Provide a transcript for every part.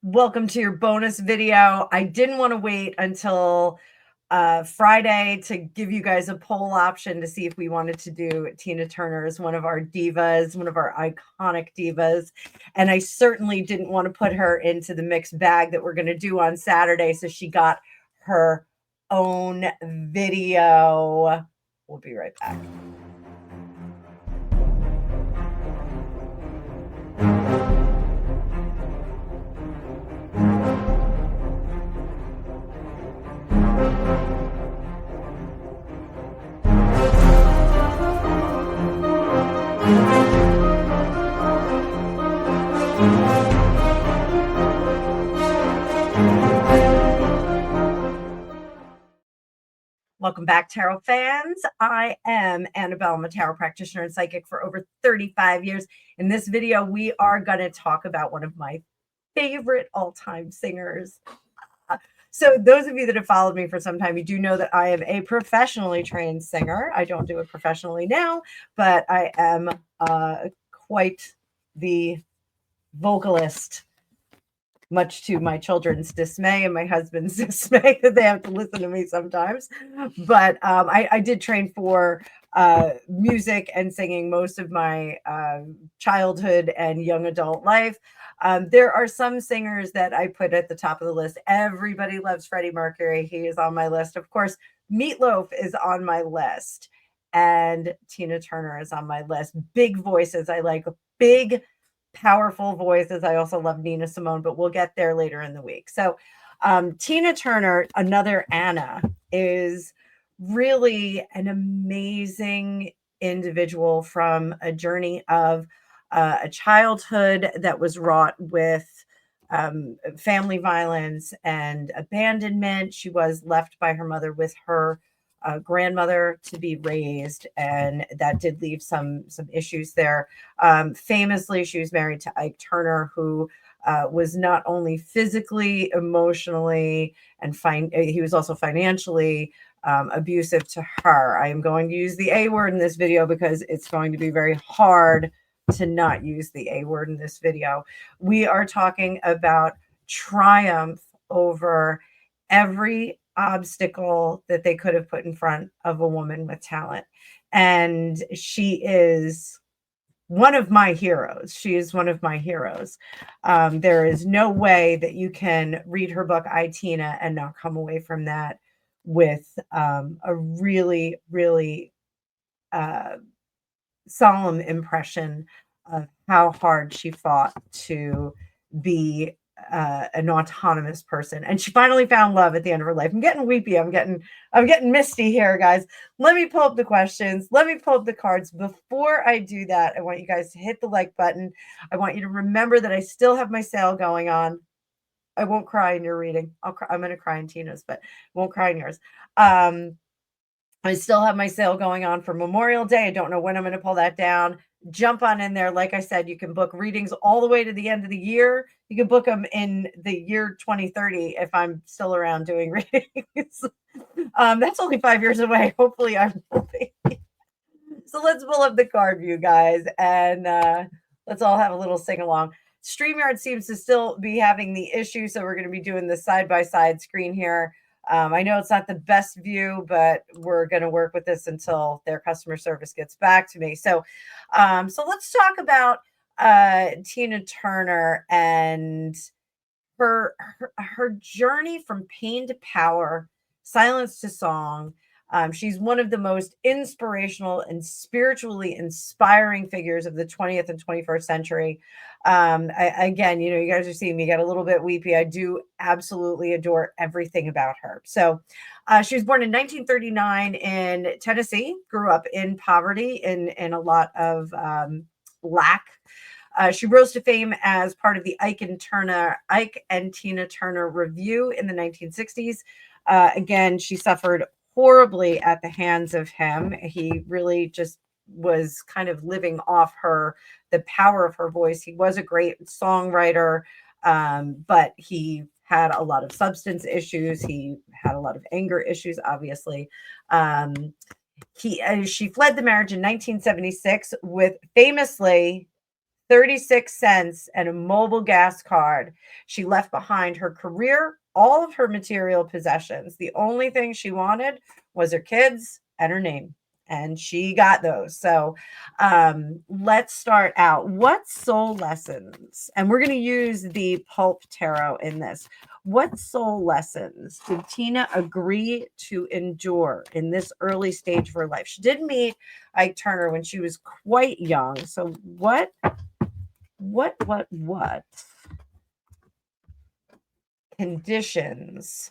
Welcome to your bonus video. I didn't want to wait until Friday to give you guys a poll option to see if we wanted to do Tina Turner as one of our divas, one of our iconic divas. And I certainly didn't want to put her into the mixed bag that we're going to do on Saturday. So she got her own video. We'll be right back. Welcome back, tarot fans. I am Annabelle. I'm a tarot practitioner and psychic for over 35 years. In this video, we are going to talk about one of my favorite all-time singers. So those of you that have followed me for some time, you do know that I am a professionally trained singer. I don't do it professionally now, but I am quite the vocalist, much to my children's dismay and my husband's dismay that they have to listen to me sometimes. But I did train for music and singing most of my childhood and young adult life. There are some singers that I put at the top of the list. Everybody loves Freddie Mercury. He is on my list. Of course, Meatloaf is on my list. And Tina Turner is on my list. Big voices. I like big, powerful voices. I also love Nina Simone, but we'll get there later in the week. So Tina Turner, another Anna, is really an amazing individual from a journey of a childhood that was wrought with family violence and abandonment. She was left by her mother with her grandmother to be raised, and that did leave some issues there. Famously, she was married to Ike Turner, who was not only physically, emotionally, and he was also financially abusive to her. I am going to use the A word in this video because it's going to be very hard to not use the A word in this video. We are talking about triumph over every obstacle that they could have put in front of a woman with talent. And she is one of my heroes. She is one of my heroes. There is no way that you can read her book, I, Tina, and not come away from that with a really, really solemn impression of how hard she fought to be an autonomous person, and she finally found love at the end of her life. I'm getting weepy. I'm getting misty here, guys. Let me pull up the questions. Let me pull up the cards. Before I do that, I want you guys to hit the like button. I want you to remember that I still have my sale going on. I won't cry in your reading. I'm going to cry in Tina's, but won't cry in yours. I still have my sale going on for Memorial Day. I don't know when I'm going to pull that down. Jump on in there. Like I said, you can book readings all the way to the end of the year. You can book them in the year 2030 if I'm still around doing readings. That's only 5 years away. Hopefully I will be. So let's pull up the card view, guys, and let's all have a little sing-along. StreamYard seems to still be having the issue, so we're going to be doing the side-by-side screen here. I know it's not the best view, but we're going to work with this until their customer service gets back to me. So let's talk about Tina Turner and her journey from pain to power, silence to song. She's one of the most inspirational and spiritually inspiring figures of the 20th and 21st century. Again, you guys are seeing me get a little bit weepy. I do absolutely adore everything about her. So she was born in 1939 in Tennessee, grew up in poverty in a lot of lack. She rose to fame as part of the Ike and Tina Turner Review in the 1960s. Again, she suffered horribly at the hands of him. He really just was kind of living off the power of her voice. He was a great songwriter, but he had a lot of substance issues. He had a lot of anger issues, obviously. She fled the marriage in 1976 with famously 36 cents, and a mobile gas card. She left behind her career, all of her material possessions. The only thing she wanted was her kids and her name. And she got those. So let's start out. What soul lessons? And we're going to use the Pulp Tarot in this. What soul lessons did Tina agree to endure in this early stage of her life? She did meet Ike Turner when she was quite young. So what conditions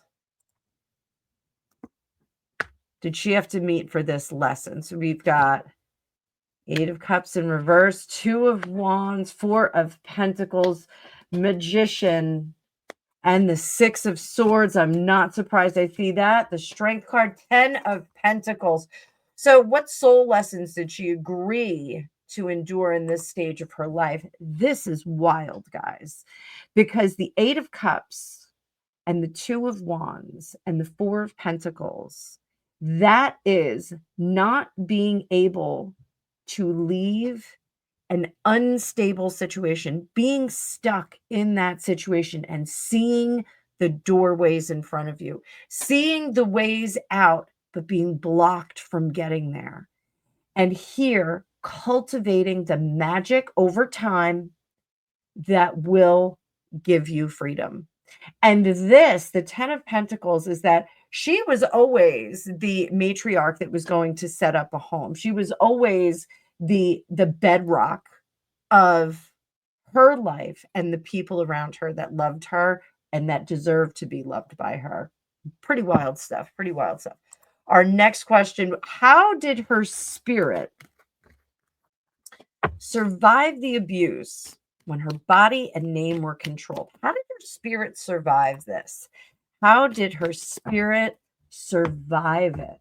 did she have to meet for this lesson? So we've got 8 of Cups in reverse, 2 of Wands, 4 of Pentacles, Magician, and the 6 of Swords. I'm not surprised I see that. The Strength card, 10 of Pentacles. So what soul lessons did she agree to endure in this stage of her life? This is wild, guys, because the 8 of Cups and the 2 of Wands and the 4 of Pentacles, that is not being able to leave an unstable situation, being stuck in that situation and seeing the doorways in front of you, seeing the ways out, but being blocked from getting there. And here, cultivating the magic over time that will give you freedom. And this, the 10 of Pentacles, is that she was always the matriarch that was going to set up a home. She was always the bedrock of her life and the people around her that loved her and that deserved to be loved by her. Pretty wild stuff. Pretty wild stuff. Our next question, how did her spirit survive the abuse when her body and name were controlled? How did her spirit survive this? How did her spirit survive it?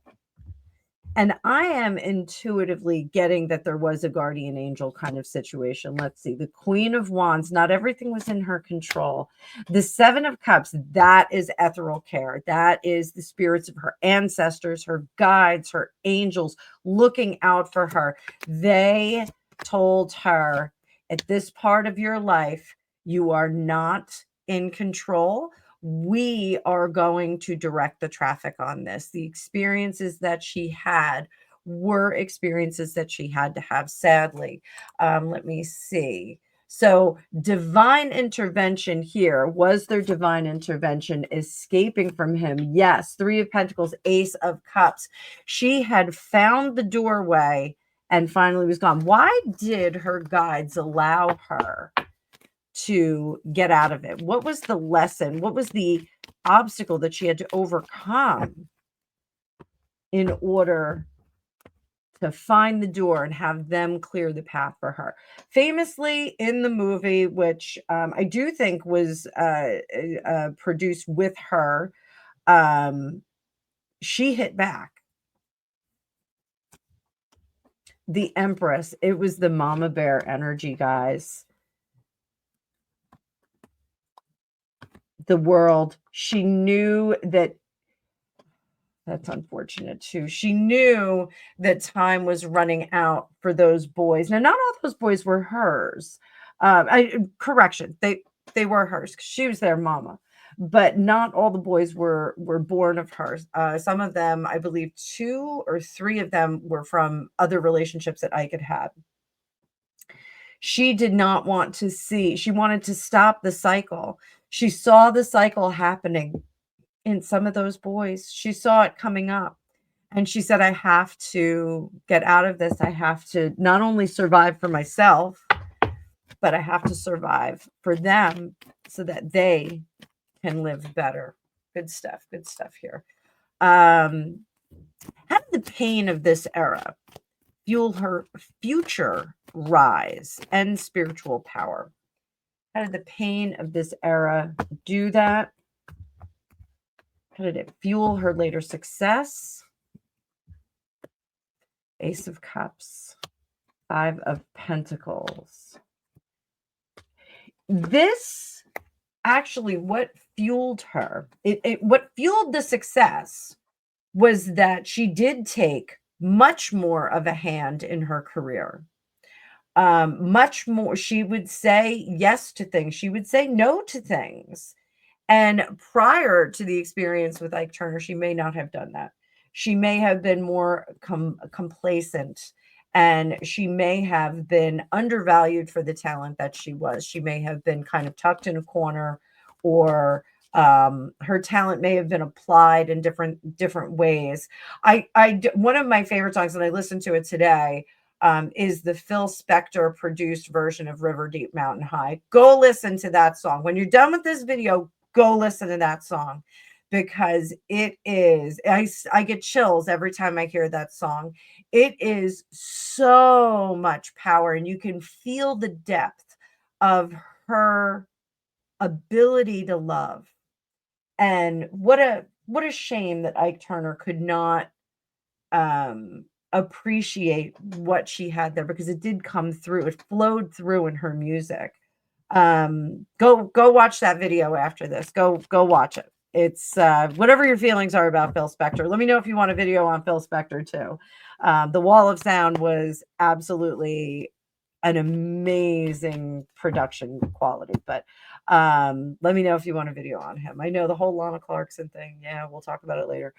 And I am intuitively getting that there was a guardian angel kind of situation. Let's see. The Queen of Wands, not everything was in her control. The 7 of Cups, that is ethereal care. That is the spirits of her ancestors, her guides, her angels looking out for her. They told her, at this part of your life, you are not in control. We are going to direct the traffic on this. The experiences that she had were experiences that she had to have, sadly. Let me see. So divine intervention here. Was there divine intervention escaping from him? Yes. 3 of Pentacles, Ace of Cups. She had found the doorway and finally was gone. Why did her guides allow her to get out of it? What was the lesson? What was the obstacle that she had to overcome in order to find the door and have them clear the path for her? Famously in the movie, which I do think was produced with her, she hit back. The Empress, it was the mama bear energy, guys. The world, she knew that. That's unfortunate too. She knew that time was running out for those boys. Now, not all those boys were hers. Correction, they were hers. She was their mama, but not all the boys were born of hers. Some of them, I believe, 2 or 3 of them were from other relationships that Ike had had. She did not want to see. She wanted to stop the cycle. She saw the cycle happening in some of those boys. She saw it coming up. And she said, I have to get out of this. I have to not only survive for myself, but I have to survive for them so that they can live better. Good stuff. Good stuff here. How did the pain of this era fuel her future rise and spiritual power? How did the pain of this era do that? How did it fuel her later success? Ace of Cups, 5 of Pentacles. This actually, what fueled her, what fueled the success was that she did take much more of a hand in her career. Much more, she would say yes to things. She would say no to things. And prior to the experience with Ike Turner, she may not have done that. She may have been more complacent, and she may have been undervalued for the talent that she was. She may have been kind of tucked in a corner, or her talent may have been applied in different ways. One of my favorite songs, and I listened to it today, is the Phil Spector produced version of River Deep Mountain High. Go listen to that song. When you're done with this video, go listen to that song, because it is, I get chills every time I hear that song. It is so much power, and you can feel the depth of her ability to love. And what a shame that Ike Turner could not appreciate what she had there, because it did come through. It flowed through in her music. Go watch that video after this. Go watch it. It's whatever your feelings are about Phil Spector. Let me know if you want a video on Phil Spector too. The Wall of Sound was absolutely an amazing production quality, but let me know if you want a video on him. I know the whole Lana Clarkson thing. Yeah, we'll talk about it later.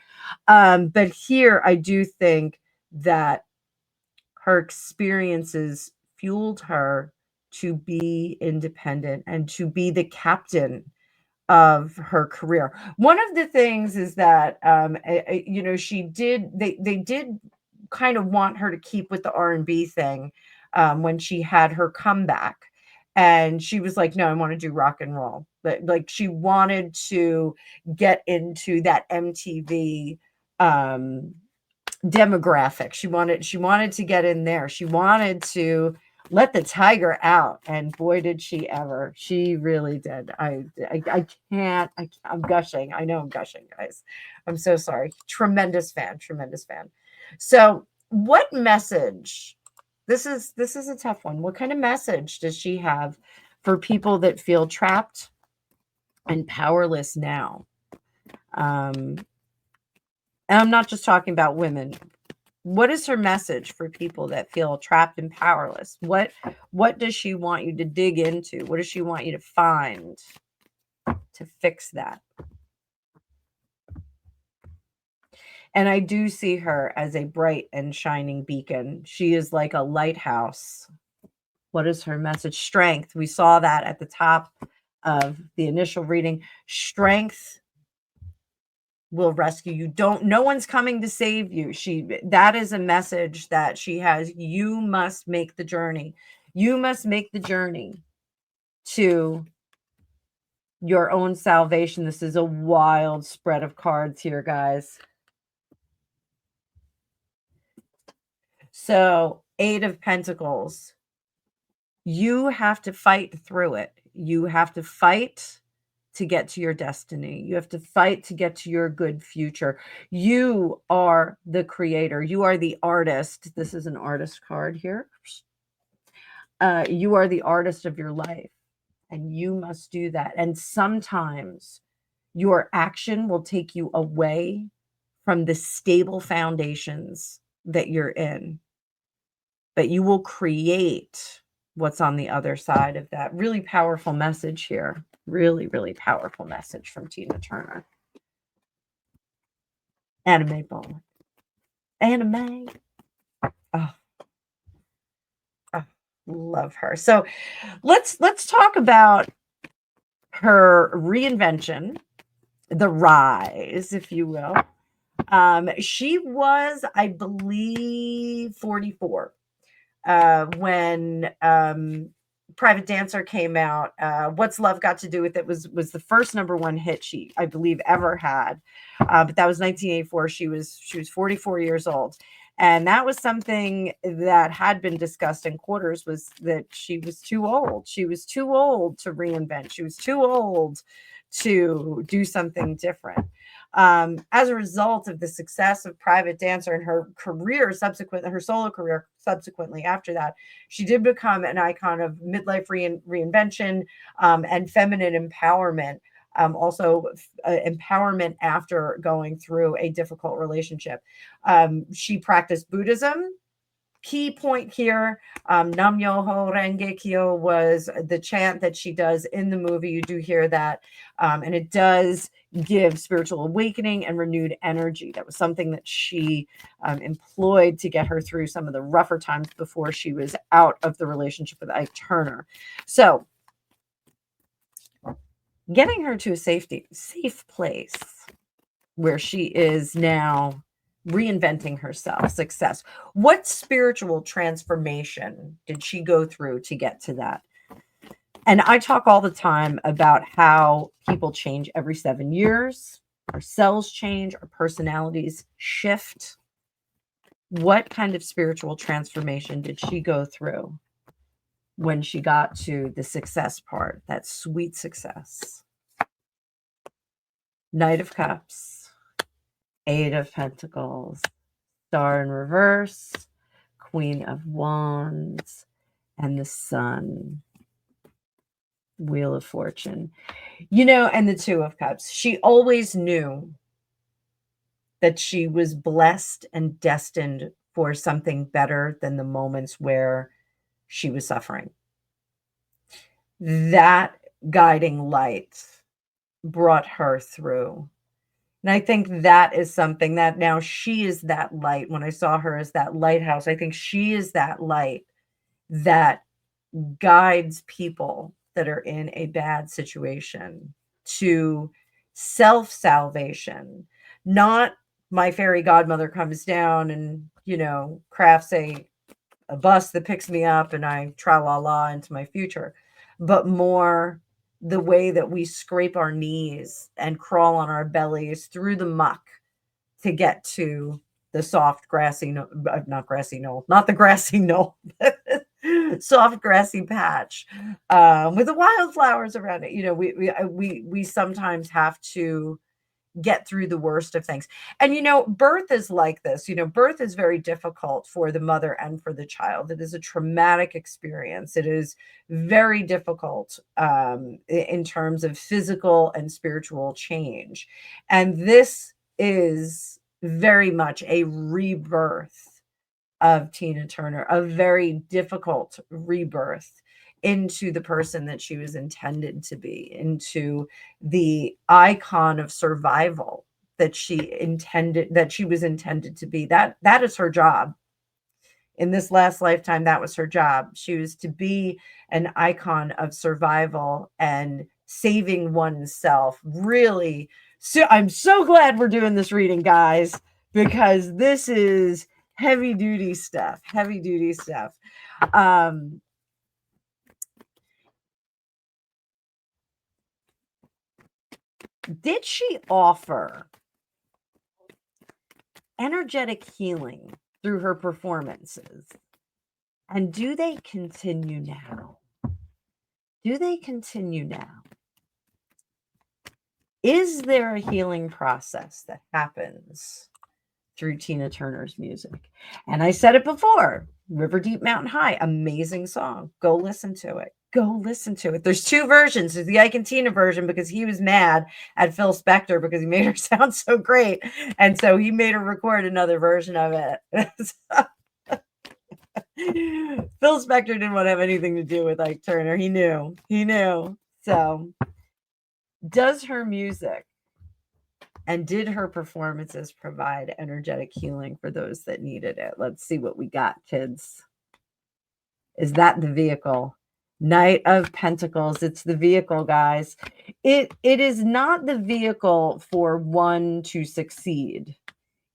But here I do think that her experiences fueled her to be independent and to be the captain of her career. One of the things is that, she did, they did kind of want her to keep with the R&B thing when she had her comeback. And she was like, no, I want to do rock and roll. But like, she wanted to get into that MTV demographic. She wanted to get in there. She wanted to let the tiger out, and boy did she ever. She really did. I can't. I'm gushing. I know I'm gushing, guys. I'm so sorry. Tremendous fan. Tremendous fan. So, what message? This is a tough one. What kind of message does she have for people that feel trapped and powerless now? And I'm not just talking about women. What is her message for people that feel trapped and powerless? What does she want you to dig into? What does she want you to find to fix that? And I do see her as a bright and shining beacon. She is like a lighthouse. What is her message? Strength. We saw that at the top of the initial reading. Strength will rescue you. No one's coming to save you. That is a message that she has. You must make the journey. You must make the journey to your own salvation. This is a wild spread of cards here, guys. So, 8 of Pentacles. You have to fight through it. You have to fight to get to your destiny. You have to fight to get to your good future. You are the creator. You are the artist. This is an artist card here. You are the artist of your life, and you must do that. And sometimes your action will take you away from the stable foundations that you're in, but you will create what's on the other side of that. Really powerful message here. Really, really powerful message from Tina Turner. Anime Bullock. Anime. Oh, love her. So let's talk about her reinvention, the rise, if you will. She was, I believe, 44 when Private Dancer came out. What's Love Got to Do with It was the first #1 hit she, I believe, ever had. But that was 1984. She was 44 years old. And that was something that had been discussed in quarters, was that she was too old. She was too old to reinvent. She was too old to do something different. As a result of the success of Private Dancer and her her solo career subsequently after that, she did become an icon of midlife reinvention and feminine empowerment. Also empowerment after going through a difficult relationship. She practiced Buddhism. key point here, Nam Myoho Renge Kyo was the chant that she does in the movie. You do hear that. And it does give spiritual awakening and renewed energy. That was something that she employed to get her through some of the rougher times before she was out of the relationship with Ike Turner. So getting her to a safe place where she is now reinventing herself, success. What spiritual transformation did she go through to get to that? And I talk all the time about how people change every 7 years, our cells change, our personalities shift. What kind of spiritual transformation did she go through when she got to the success part, that sweet success? Knight of Cups, Eight of Pentacles, Star in reverse, Queen of Wands, and the Sun. Wheel of Fortune. And the Two of Cups. She always knew that she was blessed and destined for something better than the moments where she was suffering. That guiding light brought her through. And I think that is something that now she is that light. When I saw her as that lighthouse, I think she is that light that guides people that are in a bad situation to self-salvation. Not my fairy godmother comes down and, crafts a bus that picks me up and I tra-la-la into my future, but more the way that we scrape our knees and crawl on our bellies through the muck to get to the soft grassy knoll, not the grassy knoll, soft grassy patch with the wildflowers around it. We sometimes have to get through the worst of things. And, birth is like this. Birth is very difficult for the mother and for the child. It is a traumatic experience. It is very difficult in terms of physical and spiritual change. And this is very much a rebirth of Tina Turner, a very difficult rebirth into the person that she was intended to be, into the icon of survival that she was intended to be. That is her job. In this last lifetime, that was her job. She was to be an icon of survival and saving oneself. Really, so I'm so glad we're doing this reading, guys, because this is heavy duty stuff. Did she offer energetic healing through her performances? And do they continue now? Is there a healing process that happens through Tina Turner's music? And I said it before, River Deep Mountain High, amazing song. Go listen to it. There's two versions. There's the Ike and Tina version because he was mad at Phil Spector because he made her sound so great. And so he made her record another version of it. Phil Spector didn't want to have anything to do with Ike Turner. He knew. So does her music and did her performances provide energetic healing for those that needed it? Let's see what we got, kids. Is that the vehicle? Knight of Pentacles. It's the vehicle, guys. It is not the vehicle for one to succeed.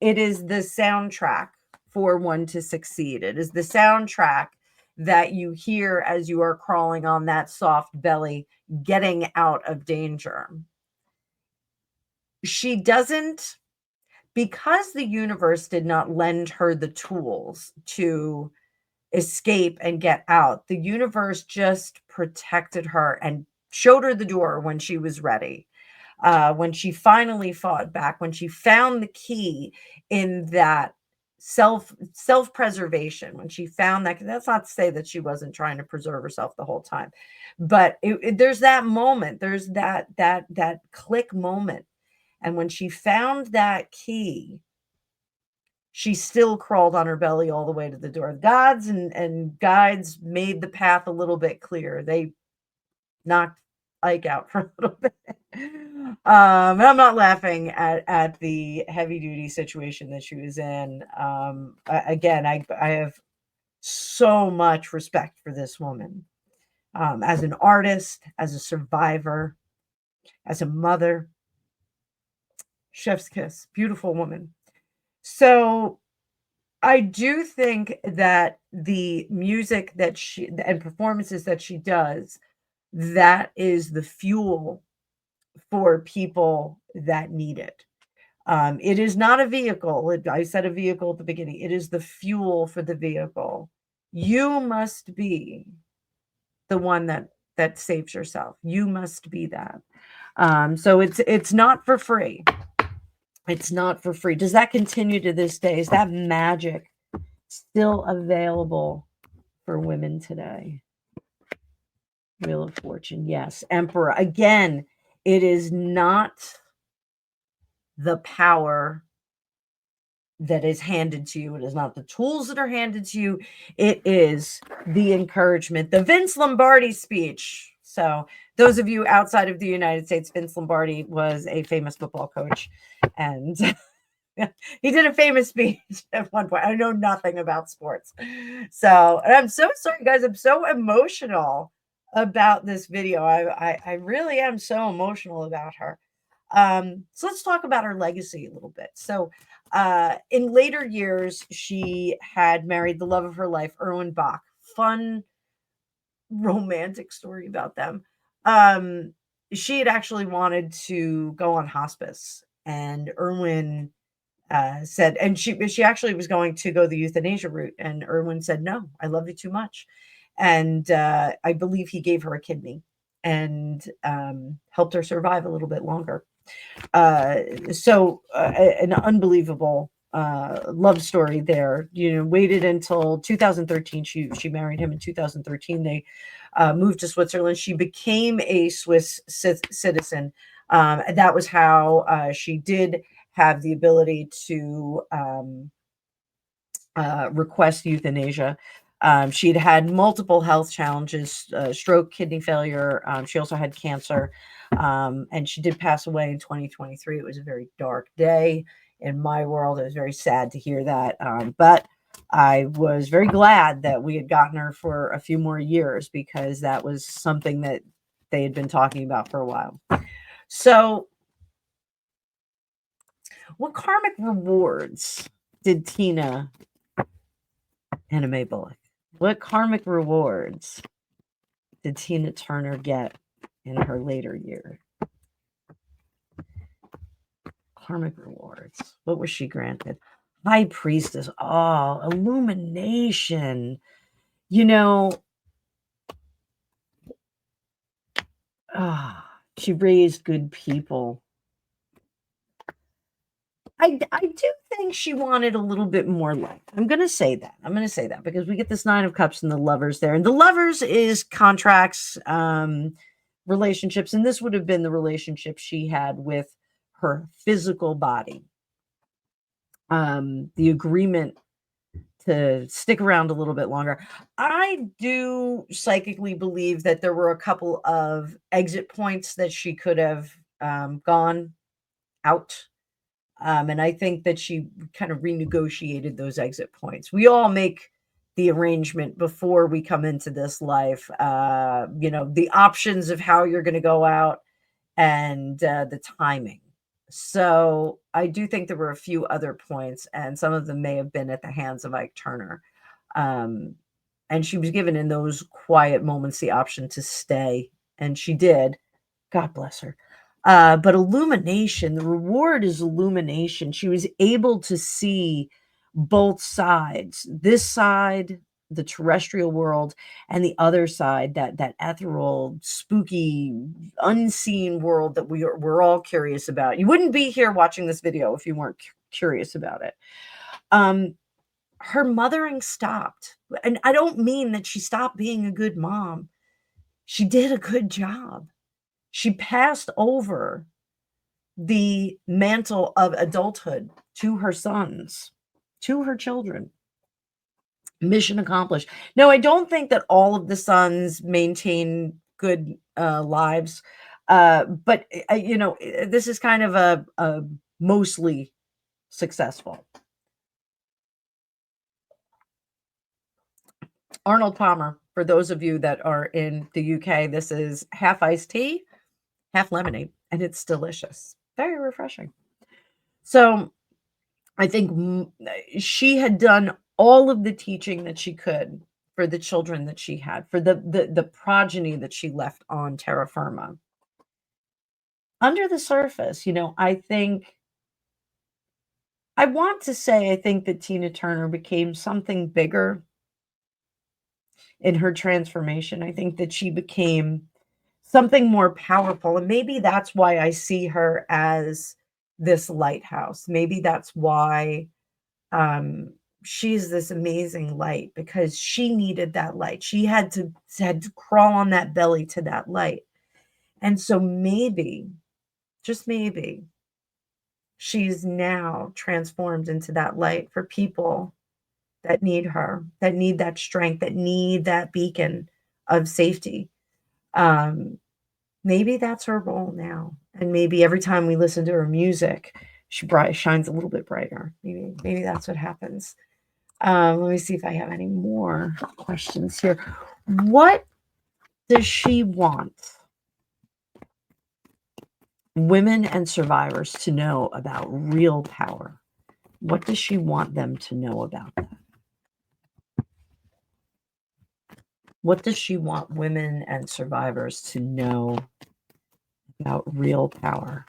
It is the soundtrack for one to succeed. It is the soundtrack that you hear as you are crawling on that soft belly, getting out of danger. She doesn't, because the universe did not lend her the tools to escape and get out. The universe just protected her and showed her the door when she was ready. When she finally fought back, when she found the key in that self-preservation, when she found that, that's not to say that she wasn't trying to preserve herself the whole time, but there's that moment, there's that click moment. And when she found that key, she still crawled on her belly all the way to the door. Gods and guides made the path a little bit clearer. They knocked Ike out for a little bit. And I'm not laughing at the heavy duty situation that she was in. Again, I have so much respect for this woman, as an artist, as a survivor, as a mother. Chef's kiss, beautiful woman. So I do think that the music that she and performances that she does, that is the fuel for people that need it. It is not a vehicle. I said a vehicle at the beginning. It is the fuel for the vehicle. You must be the one that saves yourself. You must be that. So it's not for free. It's not for free. Does that continue to this day? Is that magic still available for women today? Wheel of Fortune, yes. Emperor. Again, it is not the power that is handed to you. It is not the tools that are handed to you. It is the encouragement. The Vince Lombardi speech. So those of you outside of the United States, Vince Lombardi was a famous football coach, and he did a famous speech at one point. I know nothing about sports. So, and I'm so sorry, guys. I'm so emotional about this video. I really am so emotional about her. So let's talk about her legacy a little bit. So, in later years, she had married the love of her life, Erwin Bach. Fun, romantic story about them. She had actually wanted to go on hospice, and Erwin said, and she actually was going to go the euthanasia route, and Erwin said, "No, I love you too much," and I believe he gave her a kidney and helped her survive a little bit longer. So an unbelievable love story there. Waited until 2013. She married him in 2013. They moved to Switzerland. She became a Swiss citizen. That was how she did have the ability to request euthanasia. She'd had multiple health challenges, stroke, kidney failure. She also had cancer, and she did pass away in 2023. It was a very dark day in my world. It was very sad to hear that, but I was very glad that we had gotten her for a few more years, because that was something that they had been talking about for a while. So, what karmic rewards did Tina Anna Mae Bullock? What karmic rewards did Tina Turner get in her later years? Karmic rewards. What was she granted? High Priestess. Oh, illumination. She raised good people. I do think she wanted a little bit more life. I'm going to say that because we get this Nine of Cups and the Lovers there. And the Lovers is contracts, relationships. And this would have been the relationship she had with her physical body. The agreement to stick around a little bit longer. I do psychically believe that there were a couple of exit points that she could have gone out. And I think that she kind of renegotiated those exit points. We all make the arrangement before we come into this life, the options of how you're going to go out and the timing. So I do think there were a few other points, and some of them may have been at the hands of Ike Turner. And she was given in those quiet moments the option to stay, and she did. God bless her. But illumination, the reward is illumination. She was able to see both sides, this side, the terrestrial world, and the other side, that ethereal, spooky, unseen world that we're all curious about. You wouldn't be here watching this video if you weren't curious about it. Her mothering stopped. And I don't mean that she stopped being a good mom. She did a good job. She passed over the mantle of adulthood to her sons. to her children. Mission accomplished. No, I don't think that all of the sons maintain good lives, but this is kind of a mostly successful. Arnold Palmer, for those of you that are in the UK, this is half iced tea, half lemonade, and it's delicious. Very refreshing. So I think she had done all of the teaching that she could for the children that she had, for the progeny that she left on terra firma. Under the surface, I want to say I think that Tina Turner became something bigger in her transformation. I think that she became something more powerful, and maybe that's why I see her as this lighthouse. Maybe that's why she's this amazing light, because she needed that light. She had to crawl on that belly to that light. And so maybe, just maybe, she's now transformed into that light for people that need her, that need that strength, that need that beacon of safety. Maybe that's her role now. And maybe every time we listen to her music, she shines a little bit brighter. Maybe that's what happens. Let me see if I have any more questions here. What does she want women and survivors to know about real power? What does she want them to know about that? What does she want women and survivors to know about real power?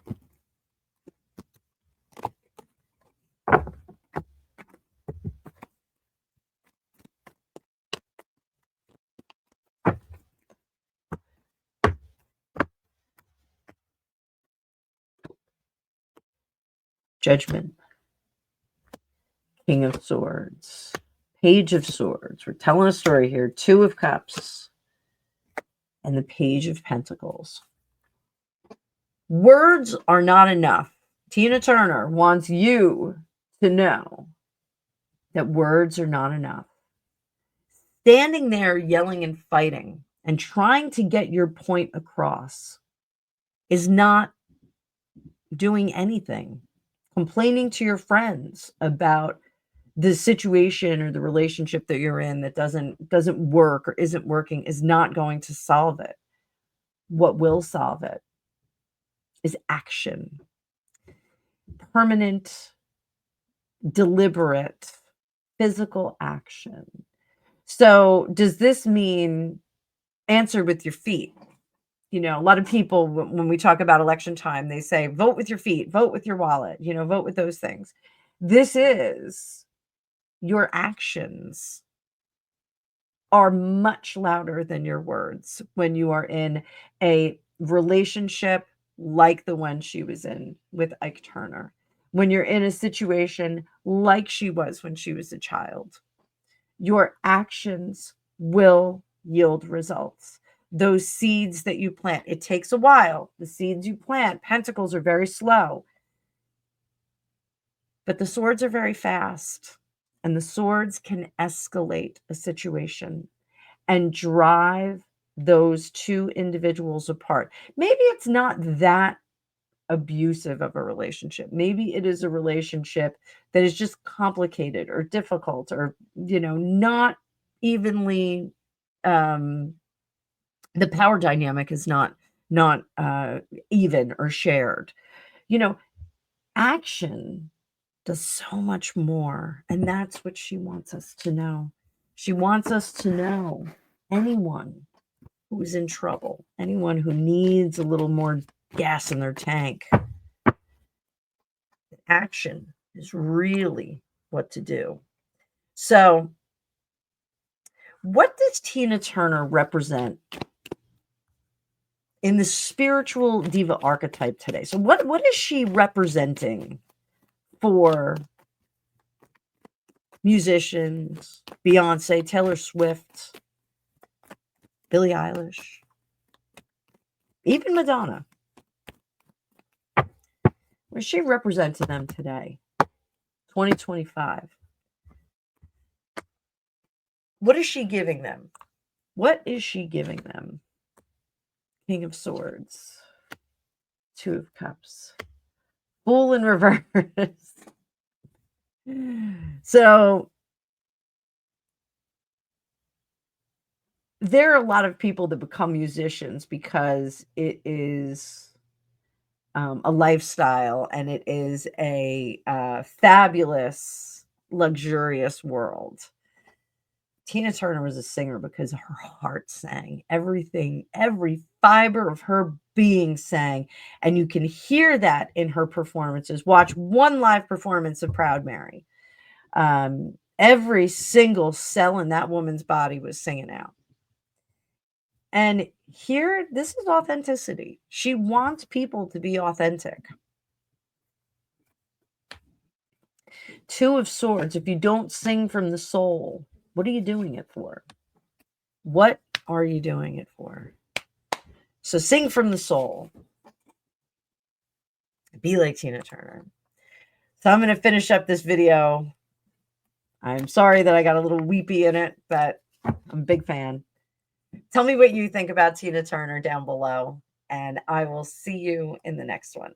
Judgment, King of Swords, Page of Swords. We're telling a story here. Two of Cups and the Page of Pentacles. Words are not enough. Tina Turner wants you to know that words are not enough. Standing there yelling and fighting and trying to get your point across is not doing anything. Complaining to your friends about the situation or the relationship that you're in that doesn't work or isn't working is not going to solve it. What will solve it is action. Permanent, deliberate, physical action. So does this mean answer with your feet? A lot of people, when we talk about election time, they say, vote with your feet, vote with your wallet, vote with those things. This is your actions are much louder than your words when you are in a relationship like the one she was in with Ike Turner, when you're in a situation like she was when she was a child. Your actions will yield results. Those seeds that you plant, it takes a while. The seeds you plant, pentacles are very slow, but the swords are very fast, and the swords can escalate a situation and drive those two individuals apart. Maybe it's not that abusive of a relationship. Maybe it is a relationship that is just complicated or difficult or, not evenly, the power dynamic is not even or shared. Action does so much more, and that's what she wants us to know. She wants us to know anyone who's in trouble, anyone who needs a little more gas in their tank, action is really what to do. So, what does Tina Turner represent in the spiritual diva archetype today? So, what is she representing for musicians, Beyonce, Taylor Swift, Billie Eilish, even Madonna? What does she represent to them today, 2025? What is she giving them? What is she giving them? King of Swords, Two of Cups, Fool in reverse. So there are a lot of people that become musicians because it is a lifestyle, and it is a fabulous, luxurious world. Tina Turner was a singer because her heart sang. Everything, every fiber of her being sang. And you can hear that in her performances. Watch one live performance of Proud Mary. Every single cell in that woman's body was singing out. And here, this is authenticity. She wants people to be authentic. Two of Swords. If you don't sing from the soul, what are you doing it for? What are you doing it for? So sing from the soul. Be like Tina Turner. So I'm going to finish up this video. I'm sorry that I got a little weepy in it, but I'm a big fan. Tell me what you think about Tina Turner down below, and I will see you in the next one.